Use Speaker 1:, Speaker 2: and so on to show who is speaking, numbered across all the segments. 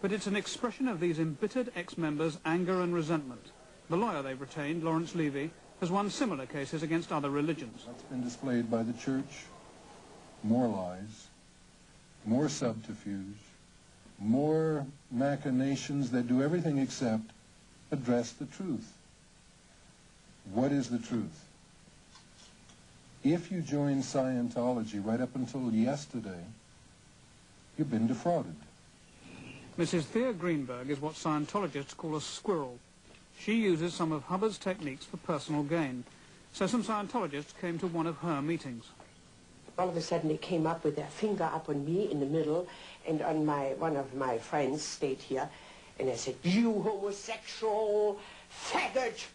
Speaker 1: But it's an expression of these embittered ex-members' anger and resentment. The lawyer they've retained, Lawrence Levy, has won similar cases against other religions.
Speaker 2: That's been displayed by the church. More lies, more subterfuge, more machinations that do everything except address the truth. What is the truth? If you join Scientology right up until yesterday, you've been defrauded.
Speaker 1: Mrs. Thea Greenberg is what Scientologists call a squirrel. She uses some of Hubbard's techniques for personal gain. So some Scientologists came to one of her meetings.
Speaker 3: All of a sudden they came up with their finger up on me in the middle, and on one of my friends stayed here, and I said, "You homosexual faggot!"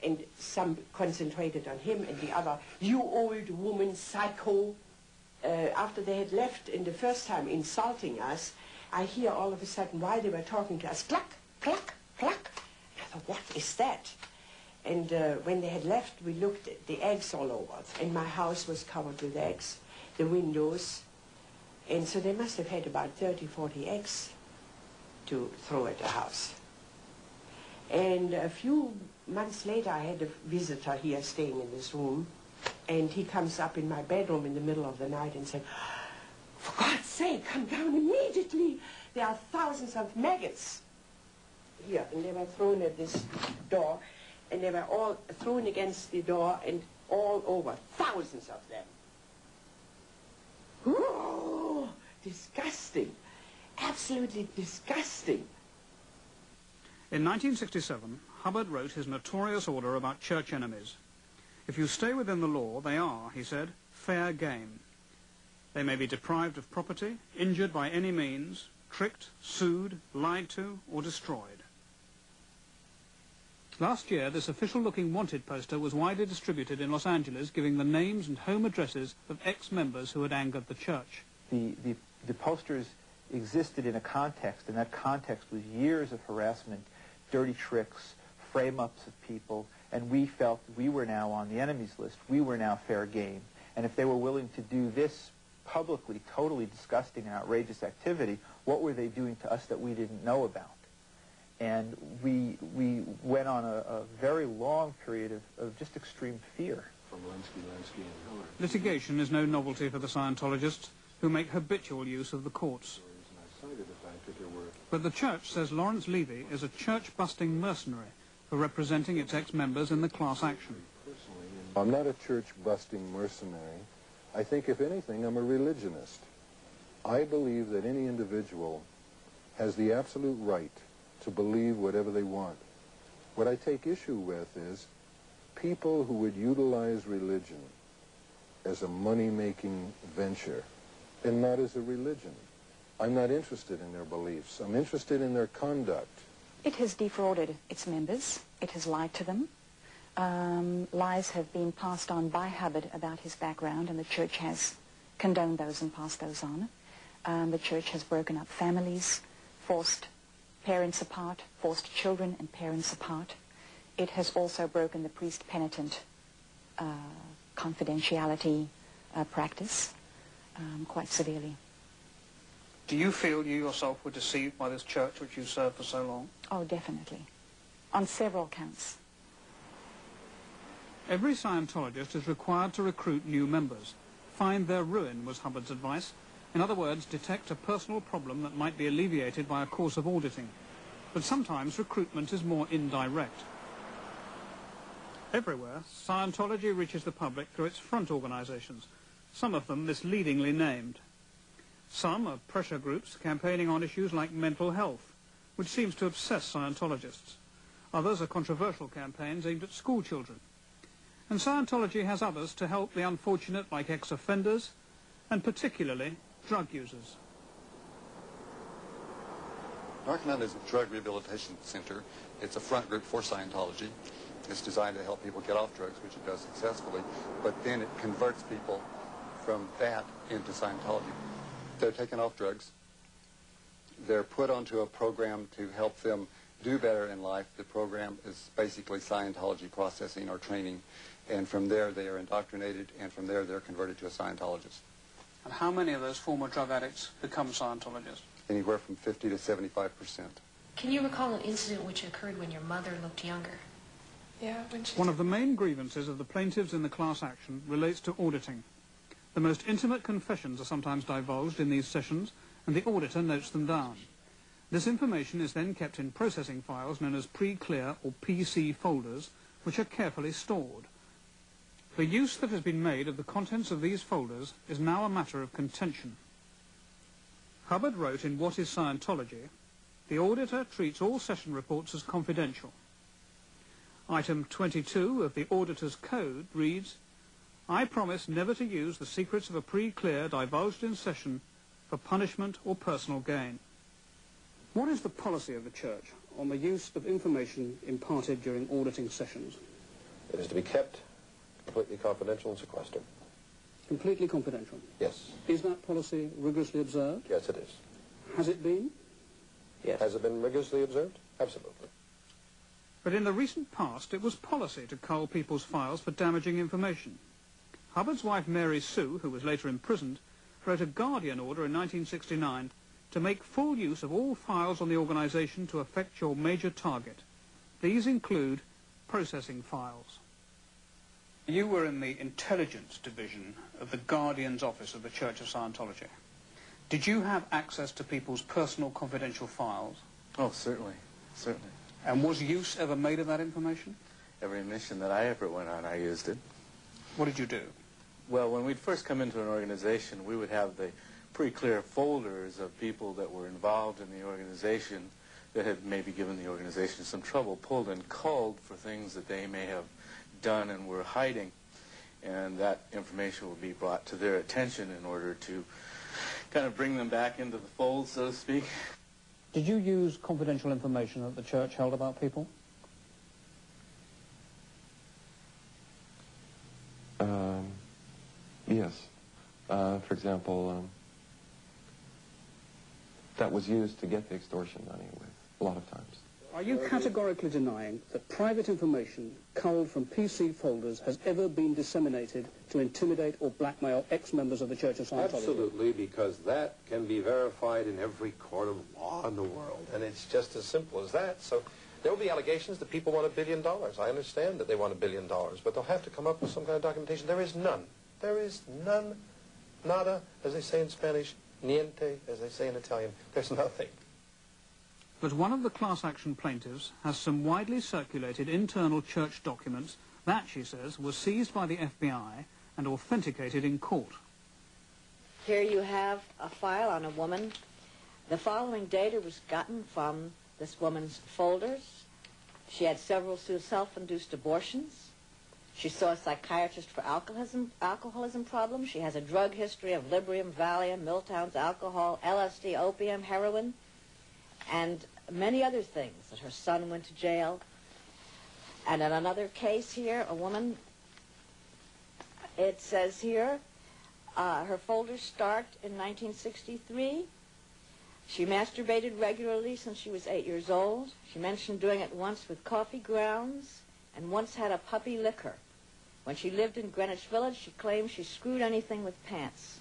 Speaker 3: And some concentrated on him, and the other, "You old woman psycho." After they had left in the first time insulting us, I hear all of a sudden, while they were talking to us, cluck, cluck, cluck. I thought, what is that? And when they had left, we looked at the eggs all over. And my house was covered with eggs, the windows. And so they must have had about 30, 40 eggs to throw at the house. And a few months later, I had a visitor here staying in this room. And he comes up in my bedroom in the middle of the night and said, "For God's sake, come down immediately. There are thousands of maggots here." And they were thrown at this door. And they were all thrown against the door and all over. Thousands of them. Oh, disgusting. Absolutely disgusting.
Speaker 1: In 1967, Hubbard wrote his notorious order about church enemies. If you stay within the law, they are, he said, fair game. They may be deprived of property, injured by any means, tricked, sued, lied to, or destroyed. Last year, this official-looking wanted poster was widely distributed in Los Angeles, giving the names and home addresses of ex-members who had angered the church.
Speaker 4: The posters existed in a context, and that context was years of harassment, dirty tricks, frame-ups of people, and we felt we were now on the enemies list. We were now fair game. And if they were willing to do this publicly, totally disgusting and outrageous activity, what were they doing to us that we didn't know about? And we went on a very long period of just extreme fear.
Speaker 2: From Lansky, and Hillary.
Speaker 1: Litigation is no novelty for the Scientologists, who make habitual use of the courts. But the church says Lawrence Levy is a church-busting mercenary for representing its ex-members in the class action.
Speaker 2: I'm not a church-busting mercenary. I think, if anything, I'm a religionist. I believe that any individual has the absolute right to believe whatever they want. What I take issue with is people who would utilize religion as a money-making venture and not as a religion. I'm not interested in their beliefs. I'm interested in their conduct.
Speaker 5: It has defrauded its members. It has lied to them. Lies have been passed on by Hubbard about his background, and the church has condoned those and passed those on. The church has broken up families, forced parents apart, forced children and parents apart. It has also broken the priest-penitent confidentiality practice quite severely.
Speaker 1: Do you feel you yourself were deceived by this church which you served for so long?
Speaker 5: Oh, definitely. On several counts.
Speaker 1: Every Scientologist is required to recruit new members. Find their ruin was Hubbard's advice. In other words, detect a personal problem that might be alleviated by a course of auditing. But sometimes recruitment is more indirect. Everywhere, Scientology reaches the public through its front organizations, some of them misleadingly named. Some are pressure groups campaigning on issues like mental health, which seems to obsess Scientologists. Others are controversial campaigns aimed at school children. And Scientology has others to help the unfortunate, like ex-offenders, and particularly drug users.
Speaker 6: Dark Mountain is a drug rehabilitation center. It's a front group for Scientology. It's designed to help people get off drugs, which it does successfully, but then it converts people from that into Scientology. They're taken off drugs. They're put onto a program to help them do better in life. The program is basically Scientology processing or training, and from there they are indoctrinated, and from there they're converted to a Scientologist.
Speaker 1: And how many of those former drug addicts become Scientologists?
Speaker 6: anywhere from 50 to 75%.
Speaker 7: Can you recall an incident which occurred when your mother looked younger?
Speaker 8: Yeah, when she...
Speaker 1: One of the main grievances of the plaintiffs in the class action relates to auditing. The most intimate confessions are sometimes divulged in these sessions, and the auditor notes them down. This information is then kept in processing files known as pre-clear or PC folders, which are carefully stored. The use that has been made of the contents of these folders is now a matter of contention. Hubbard wrote in What is Scientology, "The auditor treats all session reports as confidential." Item 22 of the Auditor's Code reads, "I promise never to use the secrets of a pre-clear divulged in session for punishment or personal gain." What is the policy of the Church on the use of information imparted during auditing sessions?
Speaker 9: It is to be kept completely confidential and sequestered.
Speaker 1: Completely confidential?
Speaker 9: Yes.
Speaker 1: Is that policy rigorously observed?
Speaker 9: Yes, it is.
Speaker 1: Has it been?
Speaker 9: Yes. Has it been rigorously observed? Absolutely.
Speaker 1: But in the recent past, it was policy to cull people's files for damaging information. Hubbard's wife, Mary Sue, who was later imprisoned, wrote a Guardian order in 1969 to make full use of all files on the organization to affect your major target. These include processing files. You were in the intelligence division of the Guardian's office of the Church of Scientology. Did you have access to people's personal confidential files?
Speaker 10: Oh, certainly, certainly.
Speaker 1: And was use ever made of that information?
Speaker 10: Every mission that I ever went on, I used it.
Speaker 1: What did you do?
Speaker 10: Well, when we'd first come into an organization, we would have the pre-clear folders of people that were involved in the organization that had maybe given the organization some trouble, pulled and culled for things that they may have done and were hiding. And that information would be brought to their attention in order to kind of bring them back into the fold, so to speak.
Speaker 1: Did you use confidential information that the Church held about people?
Speaker 11: Yes. For example, that was used to get the extortion money with, a lot of times.
Speaker 1: Are you categorically denying that private information culled from PC folders has ever been disseminated to intimidate or blackmail ex-members of the Church of Scientology?
Speaker 9: Absolutely, because that can be verified in every court of law in the world, and it's just as simple as that. So there will be allegations that people want $1 billion. I understand that they want $1 billion, but they'll have to come up with some kind of documentation. There is none. There is none. Nada, as they say in Spanish, niente, as they say in Italian. There's nothing.
Speaker 1: But one of the class action plaintiffs has some widely circulated internal church documents that, she says, were seized by the FBI and authenticated in court.
Speaker 12: Here you have a file on a woman. The following data was gotten from this woman's folders. She had several self-induced abortions. She saw a psychiatrist for alcoholism problems. She has a drug history of Librium, Valium, Milltown's alcohol, LSD, opium, heroin, and many other things. That her son went to jail. And in another case here, a woman, it says here, her folders start in 1963. She masturbated regularly since she was 8 years old. She mentioned doing it once with coffee grounds and once had a puppy licker. When she lived in Greenwich Village, she claimed she screwed anything with pants.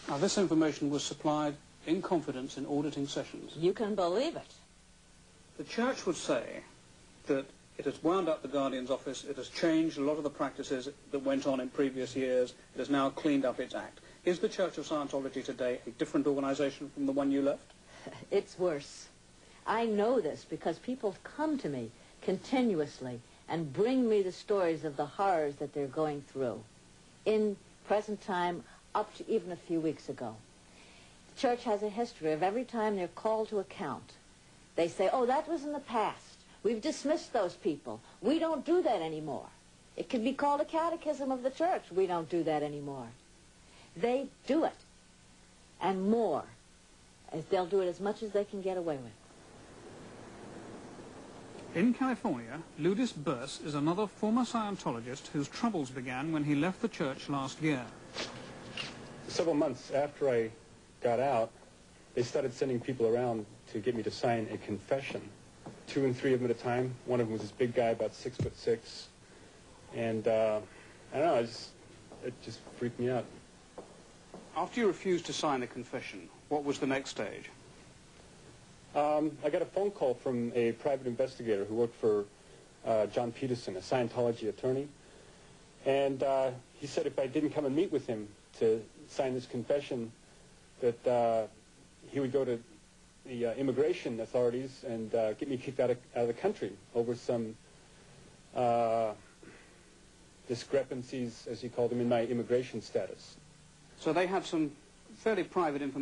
Speaker 1: Now, this information was supplied in confidence in auditing sessions.
Speaker 12: You can believe it.
Speaker 1: The Church would say that it has wound up the Guardian's office, it has changed a lot of the practices that went on in previous years, it has now cleaned up its act. Is the Church of Scientology today a different organization from the one you left?
Speaker 12: It's worse. I know this because people come to me continuously and bring me the stories of the horrors that they're going through in present time up to even a few weeks ago. The Church has a history of every time they're called to account, they say, oh, that was in the past. We've dismissed those people. We don't do that anymore. It can be called a catechism of the Church. We don't do that anymore. They do it, and more. They'll do it as much as they can get away with.
Speaker 1: In California, Ludis Burse is another former Scientologist whose troubles began when he left the Church last year.
Speaker 13: Several months after I got out, they started sending people around to get me to sign a confession. 2 and 3 of them at a time. One of them was this big guy, about 6'6", and I don't know, it just freaked me out.
Speaker 1: After you refused to sign the confession, what was the next stage?
Speaker 13: I got a phone call from a private investigator who worked for John Peterson, a Scientology attorney. And he said if I didn't come and meet with him to sign this confession, that he would go to the immigration authorities and get me kicked out of the country over some discrepancies, as he called them, in my immigration status.
Speaker 1: So they have some fairly private information.